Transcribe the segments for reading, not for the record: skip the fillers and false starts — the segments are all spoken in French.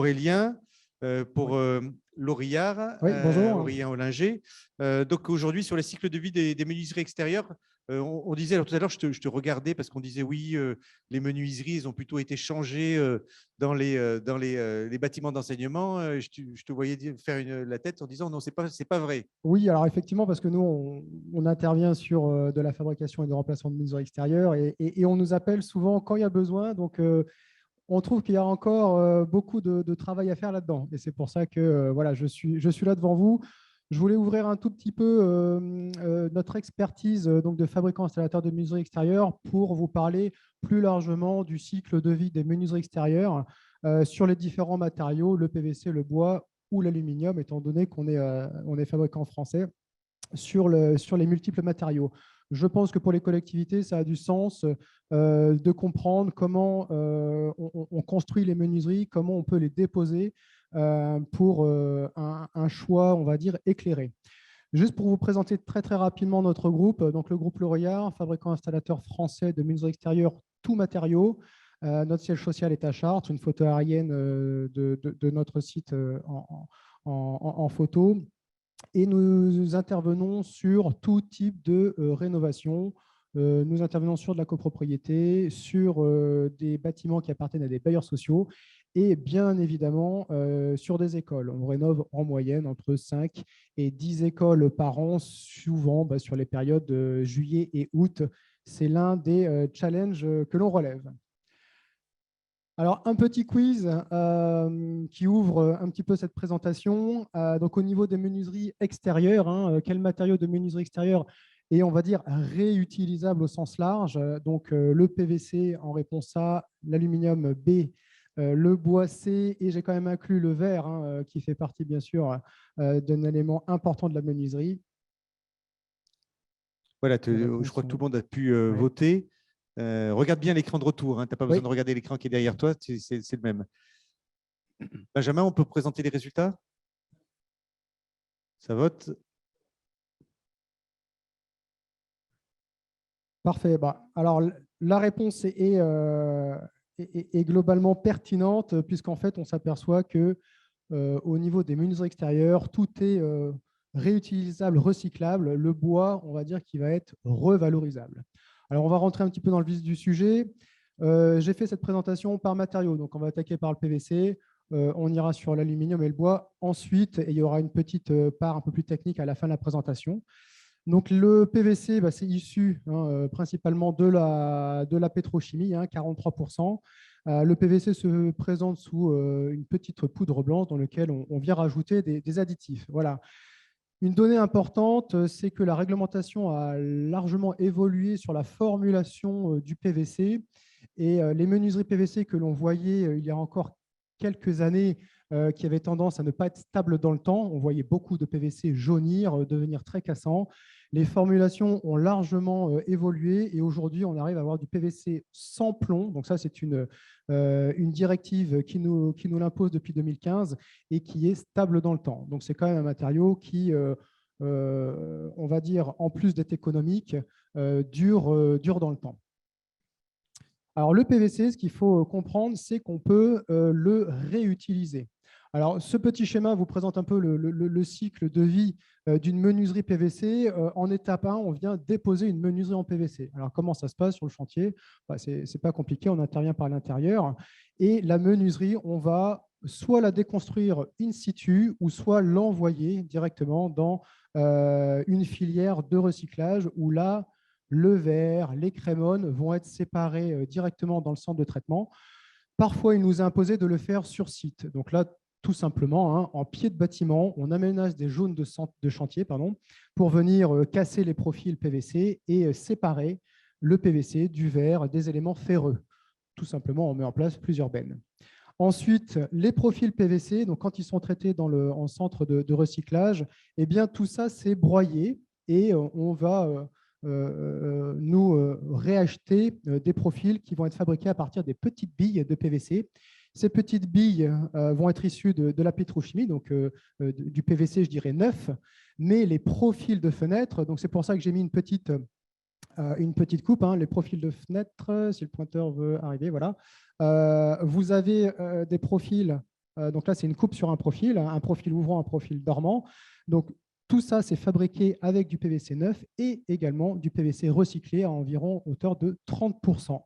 Aurélien, pour Laurillard, Oui, bonjour. Aurélien Ollinger. Donc aujourd'hui, sur les cycles de vie des menuiseries extérieures, on disait, alors tout à l'heure, je te regardais parce qu'on disait oui, les menuiseries, ils ont plutôt été changées dans les bâtiments d'enseignement. Je te voyais faire la tête en disant non, c'est pas vrai. Oui, alors effectivement, parce que nous, on intervient sur de la fabrication et de remplacement de menuiseries extérieures et on nous appelle souvent quand il y a besoin. Donc, on trouve qu'il y a encore beaucoup de travail à faire là-dedans. Et c'est pour ça que voilà, je suis là devant vous. Je voulais ouvrir un tout petit peu notre expertise donc de fabricant installateur de menuiseries extérieures pour vous parler plus largement du cycle de vie des menuiseries extérieures sur les différents matériaux, le PVC, le bois ou l'aluminium, étant donné qu'on est fabricant français sur les multiples matériaux. Je pense que pour les collectivités, ça a du sens de comprendre comment on construit les menuiseries, comment on peut les déposer pour un choix, on va dire, éclairé. Juste pour vous présenter très très rapidement notre groupe, donc le groupe Laurillard, fabricant installateur français de menuiseries extérieures, tout matériaux. Notre siège social est à Chartres, une photo aérienne de notre site en photo. Et nous intervenons sur tout type de rénovation. Nous intervenons sur de la copropriété, sur des bâtiments qui appartiennent à des bailleurs sociaux et bien évidemment sur des écoles. On rénove en moyenne entre 5 et 10 écoles par an, souvent sur les périodes de juillet et août. C'est l'un des challenges que l'on relève. Alors, un petit quiz qui ouvre un petit peu cette présentation. Donc, au niveau des menuiseries extérieures, quel matériau de menuiserie extérieure est, on va dire, réutilisable au sens large? Donc, le PVC en réponse A, l'aluminium B, le bois C, et j'ai quand même inclus le verre, qui fait partie, bien sûr, d'un élément important de la menuiserie. Voilà, je crois que tout le monde a pu voter. Regarde bien l'écran de retour, hein. Tu n'as pas besoin de regarder l'écran qui est derrière toi, c'est le même. Benjamin, on peut présenter les résultats? Ça vote? Parfait. Alors, la réponse est globalement pertinente, puisqu'en fait, on s'aperçoit que au niveau des menuiseries extérieures, tout est réutilisable, recyclable. Le bois, on va dire qu'il va être revalorisable. Alors, on va rentrer un petit peu dans le vif du sujet. J'ai fait cette présentation par matériaux. Donc, on va attaquer par le PVC. On ira sur l'aluminium et le bois ensuite. Et il y aura une petite part un peu plus technique à la fin de la présentation. Donc, le PVC, c'est issu principalement de la pétrochimie, 43%. Le PVC se présente sous une petite poudre blanche dans laquelle on vient rajouter des additifs. Voilà. Une donnée importante, c'est que la réglementation a largement évolué sur la formulation du PVC. Et les menuiseries PVC que l'on voyait il y a encore quelques années, qui avaient tendance à ne pas être stables dans le temps, on voyait beaucoup de PVC jaunir, devenir très cassant. Les formulations ont largement évolué et aujourd'hui, on arrive à avoir du PVC sans plomb. Donc ça, c'est une directive qui nous l'impose depuis 2015 et qui est stable dans le temps. Donc c'est quand même un matériau qui, on va dire, en plus d'être économique, dure dans le temps. Alors le PVC, ce qu'il faut comprendre, c'est qu'on peut le réutiliser. Alors, ce petit schéma vous présente un peu le cycle de vie d'une menuiserie PVC. En étape 1, on vient déposer une menuiserie en PVC. Alors, comment ça se passe sur le chantier? Ce n'est pas compliqué, on intervient par l'intérieur. Et la menuiserie, on va soit la déconstruire in situ ou soit l'envoyer directement dans une filière de recyclage où là, le verre, les crémones vont être séparés directement dans le centre de traitement. Parfois, il nous est imposé de le faire sur site. Donc là, tout simplement, en pied de bâtiment, on aménage des zones de chantier pour venir casser les profils PVC et séparer le PVC du verre des éléments ferreux. Tout simplement, on met en place plusieurs bennes. Ensuite, les profils PVC, donc quand ils sont traités en centre de recyclage, eh bien, tout ça, c'est broyé et on va nous réacheter des profils qui vont être fabriqués à partir des petites billes de PVC. Ces petites billes vont être issues de la pétrochimie, donc du PVC, je dirais neuf, mais les profils de fenêtres, donc c'est pour ça que j'ai mis une petite coupe, les profils de fenêtres, si le pointeur veut arriver, voilà. Vous avez des profils Donc là, c'est une coupe sur un profil ouvrant, un profil dormant. Donc, tout ça, c'est fabriqué avec du PVC neuf et également du PVC recyclé à environ hauteur de 30%.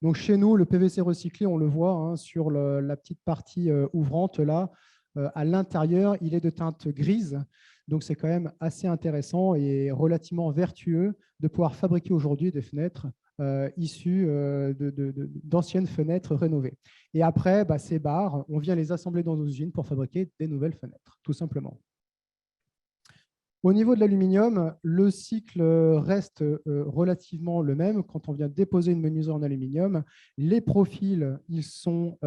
Donc, chez nous, le PVC recyclé, on le voit hein, sur la petite partie ouvrante là. À l'intérieur, il est de teinte grise. Donc, c'est quand même assez intéressant et relativement vertueux de pouvoir fabriquer aujourd'hui des fenêtres issues d'anciennes fenêtres rénovées. Et après, ces barres, on vient les assembler dans nos usines pour fabriquer des nouvelles fenêtres, tout simplement. Au niveau de l'aluminium, le cycle reste relativement le même. Quand on vient déposer une menuiserie en aluminium, les profils ils sont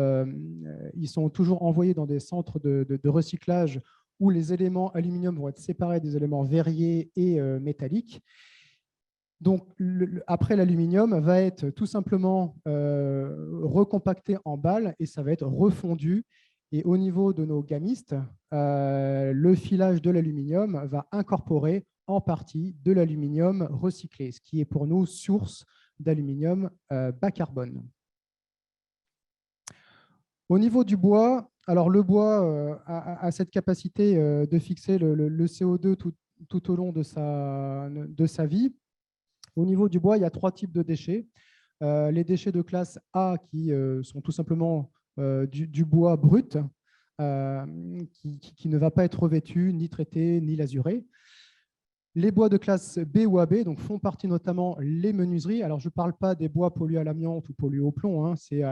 toujours envoyés dans des centres de recyclage où les éléments aluminium vont être séparés des éléments verriers et métalliques. Donc, après, l'aluminium va être tout simplement recompacté en balles et ça va être refondu. Et au niveau de nos gamistes, le filage de l'aluminium va incorporer en partie de l'aluminium recyclé, ce qui est pour nous source d'aluminium bas carbone. Au niveau du bois, alors le bois a cette capacité de fixer le CO2 tout au long de sa vie. Au niveau du bois, il y a 3 types de déchets. Les déchets de classe A qui sont tout simplement du bois brut qui ne va pas être revêtu, ni traité, ni lasuré. Les bois de classe B ou AB donc, font partie notamment les menuiseries. Alors, je ne parle pas des bois pollués à l'amiante ou pollués au plomb, hein, c'est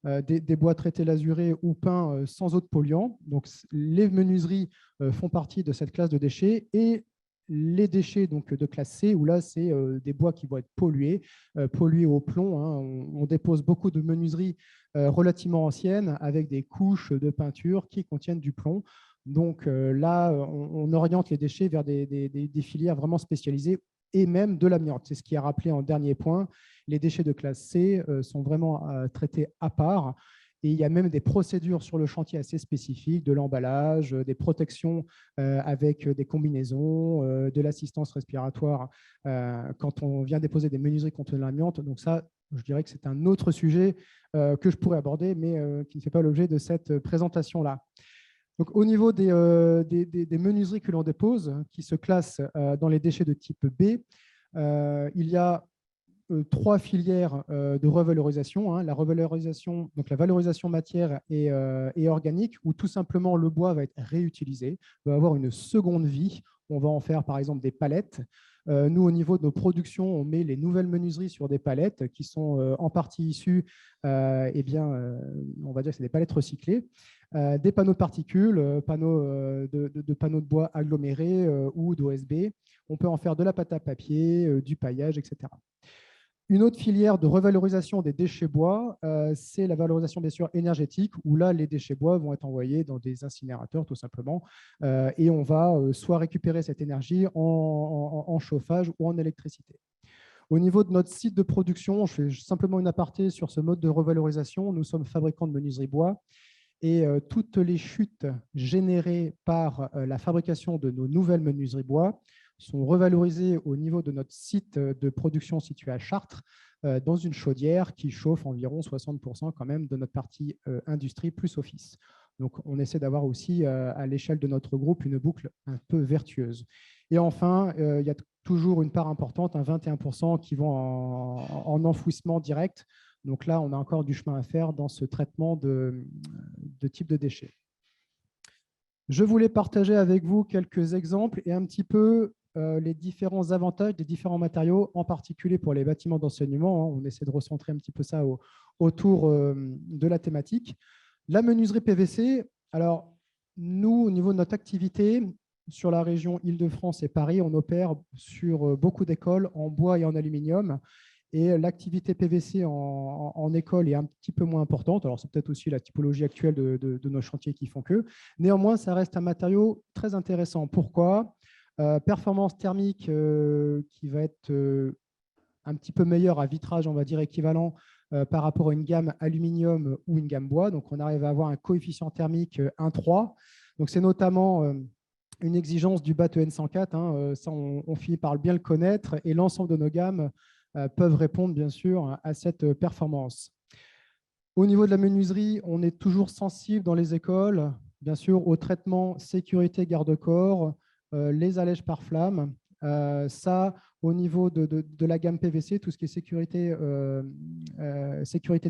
des bois traités lasurés ou peints sans autres polluants. Donc, les menuiseries font partie de cette classe de déchets et les déchets donc, de classe C, où là, c'est des bois qui vont être pollués au plomb. Hein. On dépose beaucoup de menuiseries relativement anciennes avec des couches de peinture qui contiennent du plomb. Donc là, on oriente les déchets vers des filières vraiment spécialisées et même de l'amiante. C'est ce qui est rappelé en dernier point. Les déchets de classe C sont vraiment traités à part. Et il y a même des procédures sur le chantier assez spécifiques, de l'emballage, des protections avec des combinaisons, de l'assistance respiratoire quand on vient déposer des menuiseries contre l'amiante. Donc ça, je dirais que c'est un autre sujet que je pourrais aborder, mais qui ne fait pas l'objet de cette présentation-là. Donc, au niveau des menuiseries que l'on dépose, qui se classent dans les déchets de type B, il y a 3 filières de revalorisation. Hein. La revalorisation, donc la valorisation matière et organique, où tout simplement le bois va être réutilisé, va avoir une seconde vie. On va en faire par exemple des palettes. Nous, au niveau de nos productions, on met les nouvelles menuiseries sur des palettes qui sont en partie issues, on va dire que c'est des palettes recyclées. Des panneaux de particules, panneaux de bois agglomérés ou d'OSB. On peut en faire de la pâte à papier, du paillage, etc. Une autre filière de revalorisation des déchets bois, c'est la valorisation bien sûr énergétique, où là, les déchets bois vont être envoyés dans des incinérateurs tout simplement, et on va soit récupérer cette énergie en chauffage ou en électricité. Au niveau de notre site de production, je fais simplement une aparté sur ce mode de revalorisation. Nous sommes fabricants de menuiserie bois. Et toutes les chutes générées par la fabrication de nos nouvelles menuiseries bois sont revalorisées au niveau de notre site de production situé à Chartres dans une chaudière qui chauffe environ 60% quand même de notre partie industrie plus office. Donc, on essaie d'avoir aussi à l'échelle de notre groupe une boucle un peu vertueuse. Et enfin, il y a toujours une part importante, un 21% qui vont en enfouissement direct. Donc là, on a encore du chemin à faire dans ce traitement de type de déchets. Je voulais partager avec vous quelques exemples et un petit peu les différents avantages des différents matériaux, en particulier pour les bâtiments d'enseignement. On essaie de recentrer un petit peu ça autour de la thématique. La menuiserie PVC, alors nous, au niveau de notre activité, sur la région Île-de-France et Paris, on opère sur beaucoup d'écoles en bois et en aluminium. Et l'activité PVC en école est un petit peu moins importante. Alors, c'est peut-être aussi la typologie actuelle de nos chantiers qui font que. Néanmoins, ça reste un matériau très intéressant. Pourquoi ? Performance thermique qui va être un petit peu meilleure à vitrage, on va dire, équivalent par rapport à une gamme aluminium ou une gamme bois. Donc, on arrive à avoir un coefficient thermique 1,3. Donc, c'est notamment une exigence du BAT EN104. Hein. Ça, on finit par bien le connaître. Et l'ensemble de nos gammes peuvent répondre bien sûr à cette performance. Au niveau de la menuiserie, on est toujours sensible dans les écoles, bien sûr, au traitement sécurité garde-corps, les allèges par flamme. Ça, au niveau de la gamme PVC, tout ce qui est sécurité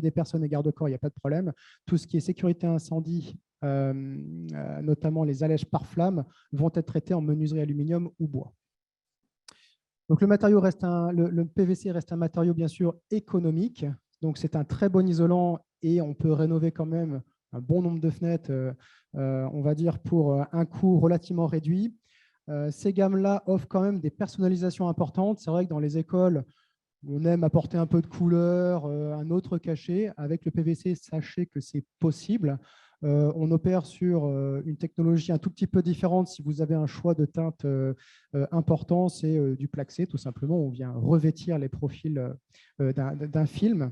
des personnes et garde-corps, il n'y a pas de problème. Tout ce qui est sécurité incendie, notamment les allèges par flamme, vont être traités en menuiserie aluminium ou bois. Donc le PVC reste un matériau bien sûr économique. Donc c'est un très bon isolant et on peut rénover quand même un bon nombre de fenêtres, on va dire pour un coût relativement réduit. Ces gammes-là offrent quand même des personnalisations importantes. C'est vrai que dans les écoles, on aime apporter un peu de couleur, un autre cachet. Avec le PVC, sachez que c'est possible. On opère sur une technologie un tout petit peu différente. Si vous avez un choix de teinte important, c'est du plaxé, tout simplement. On vient revêtir les profils d'un film.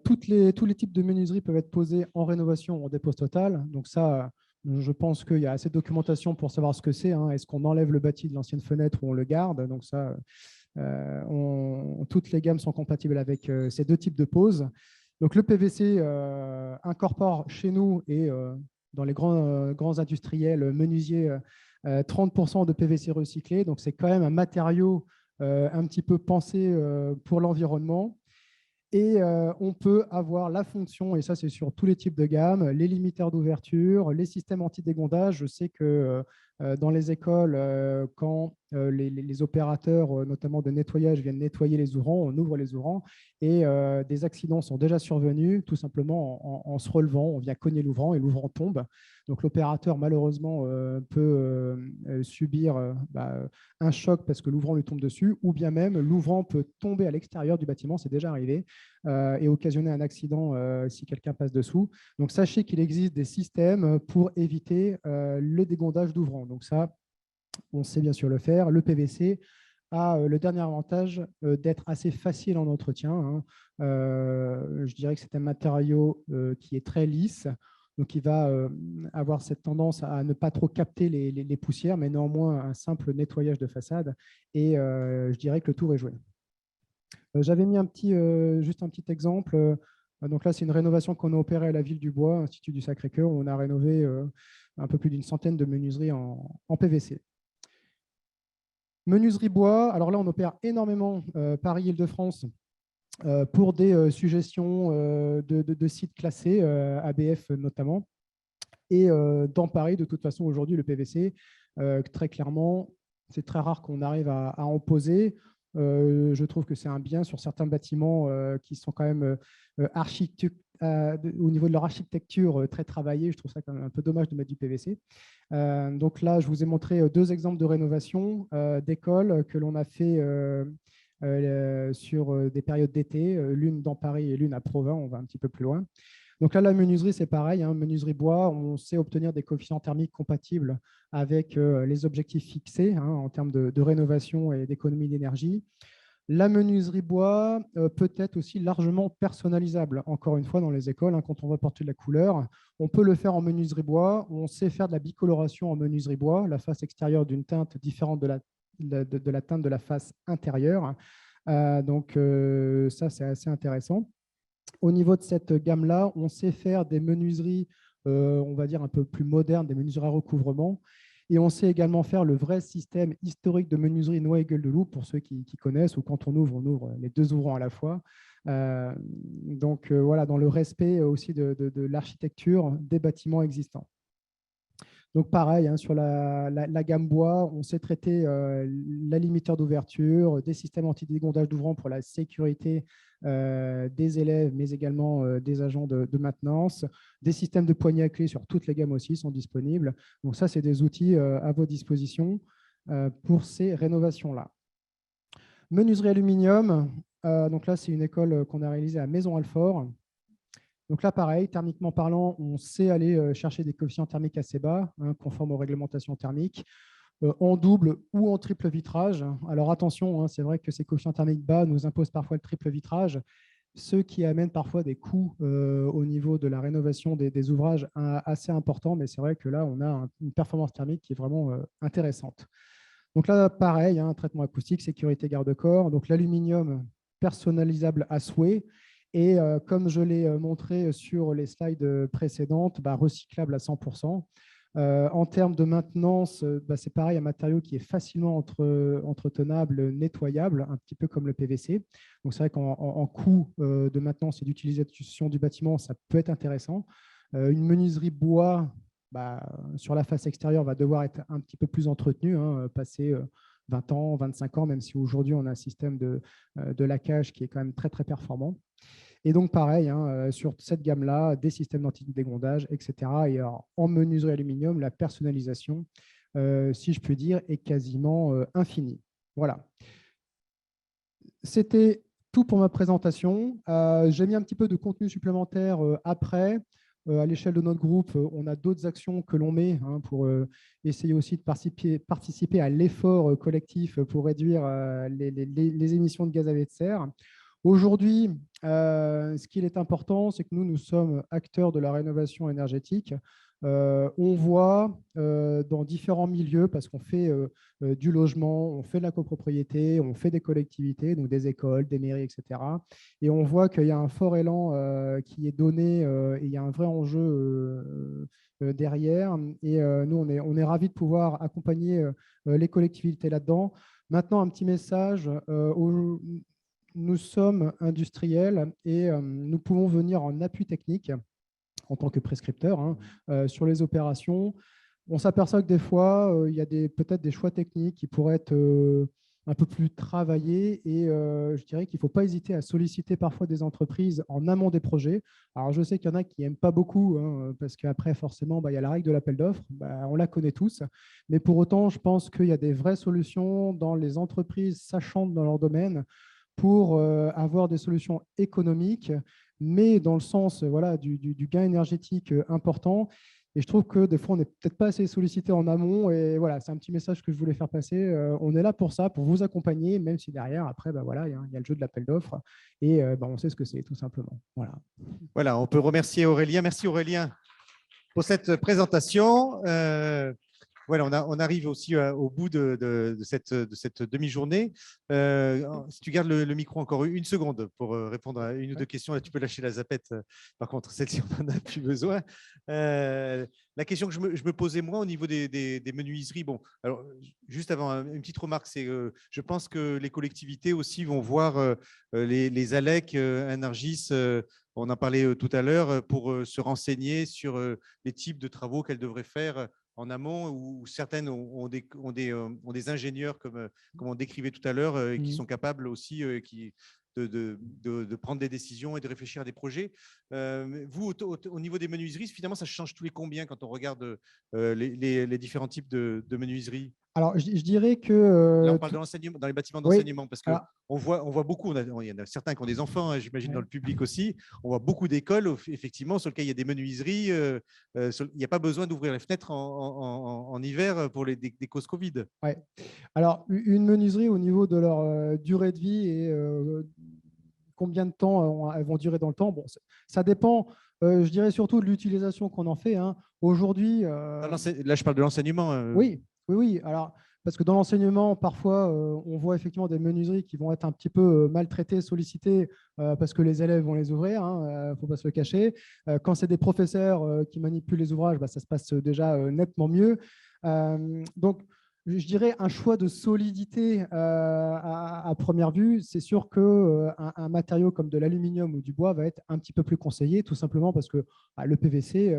Tous les types de menuiseries peuvent être posés en rénovation ou en dépose total. Donc ça, je pense qu'il y a assez de documentation pour savoir ce que c'est. Est-ce qu'on enlève le bâti de l'ancienne fenêtre ou on le garde? Donc ça, toutes les gammes sont compatibles avec ces deux types de poses. Donc le PVC incorpore chez nous et dans les grands industriels menuisiers 30% de PVC recyclé. Donc c'est quand même un matériau un petit peu pensé pour l'environnement. Et on peut avoir la fonction, et ça c'est sur tous les types de gamme, les limiteurs d'ouverture, les systèmes anti-dégondage. Je sais que dans les écoles, quand les opérateurs, notamment de nettoyage, viennent nettoyer les ouvrants, on ouvre les ouvrants et des accidents sont déjà survenus, tout simplement en se relevant. On vient cogner l'ouvrant et l'ouvrant tombe. Donc l'opérateur, malheureusement, peut subir un choc parce que l'ouvrant lui tombe dessus, ou bien même l'ouvrant peut tomber à l'extérieur du bâtiment, c'est déjà arrivé, et occasionner un accident si quelqu'un passe dessous. Donc sachez qu'il existe des systèmes pour éviter le dégondage d'ouvrants. Donc ça, on sait bien sûr le faire. Le PVC a le dernier avantage d'être assez facile en entretien. Je dirais que c'est un matériau qui est très lisse. Donc, il va avoir cette tendance à ne pas trop capter les poussières, mais néanmoins un simple nettoyage de façade. Et je dirais que le tour est joué. J'avais mis juste un petit exemple. Donc là, c'est une rénovation qu'on a opérée à la Ville du Bois, Institut du Sacré-Cœur, où on a rénové un peu plus d'une centaine de menuiseries en PVC. Menuiserie bois, alors là, on opère énormément Paris-Île-de-France pour des suggestions de sites classés, ABF notamment. Et dans Paris, de toute façon, aujourd'hui, le PVC, très clairement, c'est très rare qu'on arrive à en poser. Je trouve que c'est un bien sur certains bâtiments qui sont quand même au niveau de leur architecture très travaillés. Je trouve ça quand même un peu dommage de mettre du PVC. Donc là, je vous ai montré deux exemples de rénovation d'écoles que l'on a fait sur des périodes d'été, l'une dans Paris et l'une à Provins. On va un petit peu plus loin. Donc là, la menuiserie, c'est pareil. Menuiserie bois, on sait obtenir des coefficients thermiques compatibles avec les objectifs fixés en termes de rénovation et d'économie d'énergie. La menuiserie bois peut être aussi largement personnalisable. Encore une fois, dans les écoles, quand on veut porter de la couleur, on peut le faire en menuiserie bois. On sait faire de la bicoloration en menuiserie bois, la face extérieure d'une teinte différente de la teinte de la face intérieure. Donc ça, c'est assez intéressant. Au niveau de cette gamme-là, on sait faire des menuiseries, on va dire, un peu plus modernes, des menuiseries à recouvrement. Et on sait également faire le vrai système historique de menuiserie noix et gueule de loup, pour ceux qui connaissent, ou quand on ouvre les deux ouvrants à la fois. Donc voilà, dans le respect aussi de l'architecture des bâtiments existants. Donc pareil, sur la gamme bois, on sait traiter la limiteur d'ouverture, des systèmes anti-dégondage d'ouvrants pour la sécurité des élèves, mais également des agents de maintenance. Des systèmes de poignées à clé sur toutes les gammes aussi sont disponibles. Donc ça, c'est des outils à votre disposition pour ces rénovations-là. Menuiserie aluminium, donc là, c'est une école qu'on a réalisée à Maison-Alfort. Donc là, pareil, thermiquement parlant, on sait aller chercher des coefficients thermiques assez bas, conformes aux réglementations thermiques, en double ou en triple vitrage. Alors attention, c'est vrai que ces coefficients thermiques bas nous imposent parfois le triple vitrage, ce qui amène parfois des coûts au niveau de la rénovation des ouvrages assez importants, mais c'est vrai que là, on a une performance thermique qui est vraiment intéressante. Donc là, pareil, traitement acoustique, sécurité garde-corps, donc l'aluminium personnalisable à souhait. Et comme je l'ai montré sur les slides précédentes, recyclable à 100%. En termes de maintenance, c'est pareil, un matériau qui est facilement entretenable, nettoyable, un petit peu comme le PVC. Donc, c'est vrai qu'en coût de maintenance et d'utilisation du bâtiment, ça peut être intéressant. Une menuiserie bois, sur la face extérieure, va devoir être un petit peu plus entretenue, passer 20 ans, 25 ans, même si aujourd'hui, on a un système de laquage qui est quand même très, très performant. Et donc, pareil, sur cette gamme-là, des systèmes d'anti-dégondage, etc. Et alors, en menuiserie aluminium, la personnalisation, si je puis dire, est quasiment infinie. Voilà. C'était tout pour ma présentation. J'ai mis un petit peu de contenu supplémentaire après. À l'échelle de notre groupe, on a d'autres actions que l'on met pour essayer aussi de participer à l'effort collectif pour réduire les émissions de gaz à effet de serre. Aujourd'hui, ce qu'il est important, c'est que nous sommes acteurs de la rénovation énergétique. On voit dans différents milieux, parce qu'on fait du logement, on fait de la copropriété, on fait des collectivités, donc des écoles, des mairies, etc. Et on voit qu'il y a un fort élan qui est donné et il y a un vrai enjeu derrière. Et nous, on est ravis de pouvoir accompagner les collectivités là-dedans. Maintenant, un petit message. Nous sommes industriels et nous pouvons venir en appui technique en tant que prescripteur sur les opérations. On s'aperçoit que des fois, il y a peut-être des choix techniques qui pourraient être un peu plus travaillés et je dirais qu'il ne faut pas hésiter à solliciter parfois des entreprises en amont des projets. Alors, je sais qu'il y en a qui n'aiment pas beaucoup parce qu'après, forcément, il y a la règle de l'appel d'offres. On la connaît tous. Mais pour autant, je pense qu'il y a des vraies solutions dans les entreprises sachantes dans leur domaine pour avoir des solutions économiques, mais dans le sens du gain énergétique important. Et je trouve que des fois, on n'est peut-être pas assez sollicité en amont. Et voilà, c'est un petit message que je voulais faire passer. On est là pour ça, pour vous accompagner, même si derrière, après, il y a le jeu de l'appel d'offres. Et on sait ce que c'est, tout simplement. Voilà, on peut remercier Aurélien. Merci Aurélien pour cette présentation. Voilà, on arrive aussi au bout de cette demi-journée. Si tu gardes le micro encore une seconde pour répondre à une ou deux questions, là, tu peux lâcher la zapette. Par contre, celle-ci, on n'en a plus besoin. La question que je me posais, moi, au niveau des menuiseries, bon, alors, juste avant, une petite remarque, c'est je pense que les collectivités aussi vont voir les ALEC, Energis, on en parlait tout à l'heure, pour se renseigner sur les types de travaux qu'elles devraient faire en amont, où certaines ont des ingénieurs, comme on décrivait tout à l'heure, qui sont capables aussi de prendre des décisions et de réfléchir à des projets. Vous, au niveau des menuiseries, finalement, ça change tous les combien quand on regarde les différents types de menuiseries? Alors, je dirais que… Là, on parle de l'enseignement, dans les bâtiments d'enseignement, parce qu'on voit beaucoup, il y en a certains qui ont des enfants, j'imagine dans le public aussi, on voit beaucoup d'écoles, effectivement, sur lesquelles il y a des menuiseries, il n'y a pas besoin d'ouvrir les fenêtres en hiver pour des causes Covid. Ouais. Alors, une menuiserie au niveau de leur durée de vie et combien de temps elles vont durer dans le temps, bon, ça dépend, je dirais surtout de l'utilisation qu'on en fait. Aujourd'hui… Là, je parle de l'enseignement. Oui. Alors, parce que dans l'enseignement, parfois, on voit effectivement des menuiseries qui vont être un petit peu maltraitées, sollicitées, parce que les élèves vont les ouvrir, il ne faut pas se le cacher. Quand c'est des professeurs qui manipulent les ouvrages, ça se passe déjà nettement mieux. Donc, je dirais un choix de solidité à première vue. C'est sûr qu'un matériau comme de l'aluminium ou du bois va être un petit peu plus conseillé, tout simplement parce que le PVC,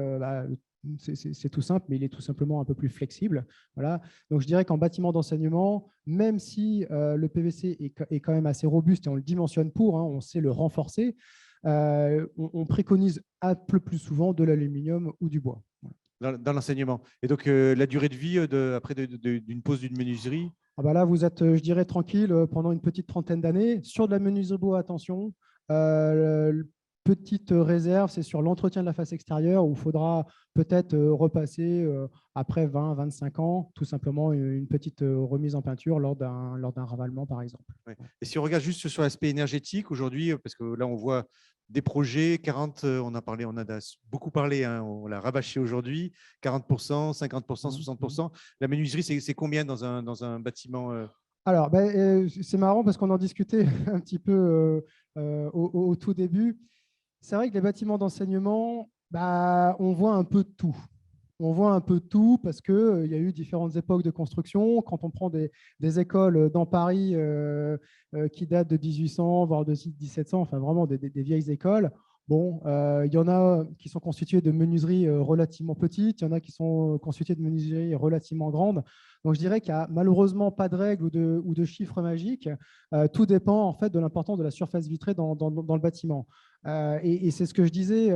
c'est tout simple, mais il est tout simplement un peu plus flexible. Voilà. Donc, je dirais qu'en bâtiment d'enseignement, même si le PVC est quand même assez robuste et on le dimensionne pour, on sait le renforcer, on préconise un peu plus souvent de l'aluminium ou du bois. Voilà. Dans l'enseignement. Et donc, la durée de vie après d'une pose d'une menuiserie? Là, vous êtes, je dirais, tranquille pendant une petite trentaine d'années. Sur de la menuiserie bois, attention. Petite réserve, c'est sur l'entretien de la face extérieure où il faudra peut-être repasser après 20-25 ans, tout simplement une petite remise en peinture lors d'un ravalement, par exemple. Ouais. Et si on regarde juste sur l'aspect énergétique aujourd'hui, parce que là, on voit des projets, 40, on a beaucoup parlé, on l'a rabâché aujourd'hui, 40%, 50%, 60%. La menuiserie, c'est combien dans un bâtiment Alors, c'est marrant parce qu'on en discutait un petit peu au tout début. C'est vrai que les bâtiments d'enseignement, on voit un peu de tout. On voit un peu de tout parce qu'il y a eu différentes époques de construction. Quand on prend des écoles dans Paris qui datent de 1800, voire de 1700, enfin vraiment des vieilles écoles, bon, il y en a qui sont constituées de menuiseries relativement petites, il y en a qui sont constituées de menuiseries relativement grandes. Donc je dirais qu'il n'y a malheureusement pas de règles ou de chiffres magiques. Tout dépend en fait de l'importance de la surface vitrée dans le bâtiment. Et c'est ce que je disais,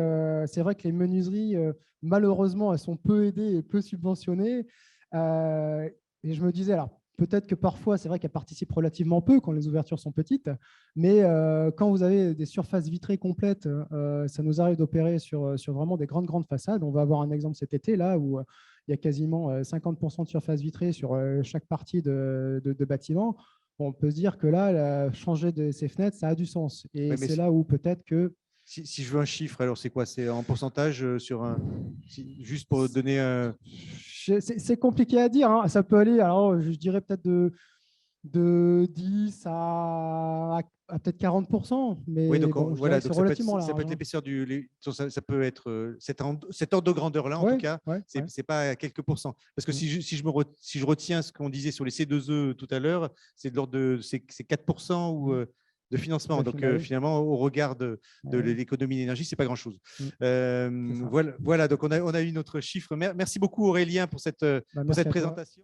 c'est vrai que les menuiseries, malheureusement, elles sont peu aidées et peu subventionnées. Et je me disais, alors peut-être que parfois, c'est vrai qu'elles participent relativement peu quand les ouvertures sont petites, mais quand vous avez des surfaces vitrées complètes, ça nous arrive d'opérer sur vraiment des grandes façades. On va avoir un exemple cet été, là, où il y a quasiment 50% de surface vitrée sur chaque partie de bâtiment. On peut se dire que là, changer ces fenêtres, ça a du sens. Et Ouais, c'est là où peut-être que si je veux un chiffre, alors c'est quoi? C'est en pourcentage sur un. Juste pour donner un. c'est compliqué à dire, hein. Ça peut aller, alors je dirais peut-être de 10 à peut-être 40%, Oui, mais donc bon, je dirais voilà, que c'est donc relativement ça peut large, être hein. l'épaisseur ça peut être cet ordre de grandeur-là, en tout Ouais, cas, ouais, ouais. c'est pas à quelques pourcents. Parce que Mm. si je retiens ce qu'on disait sur les C2E tout à l'heure, c'est de l'ordre de c'est 4% ou, Mm. de financement. Donc Bah oui. finalement, au regard Ah de ouais. l'économie d'énergie, c'est pas grand-chose. Mm. C'est ça. Voilà, donc on a eu notre chiffre. Merci beaucoup Aurélien pour Merci cette à toi. présentation.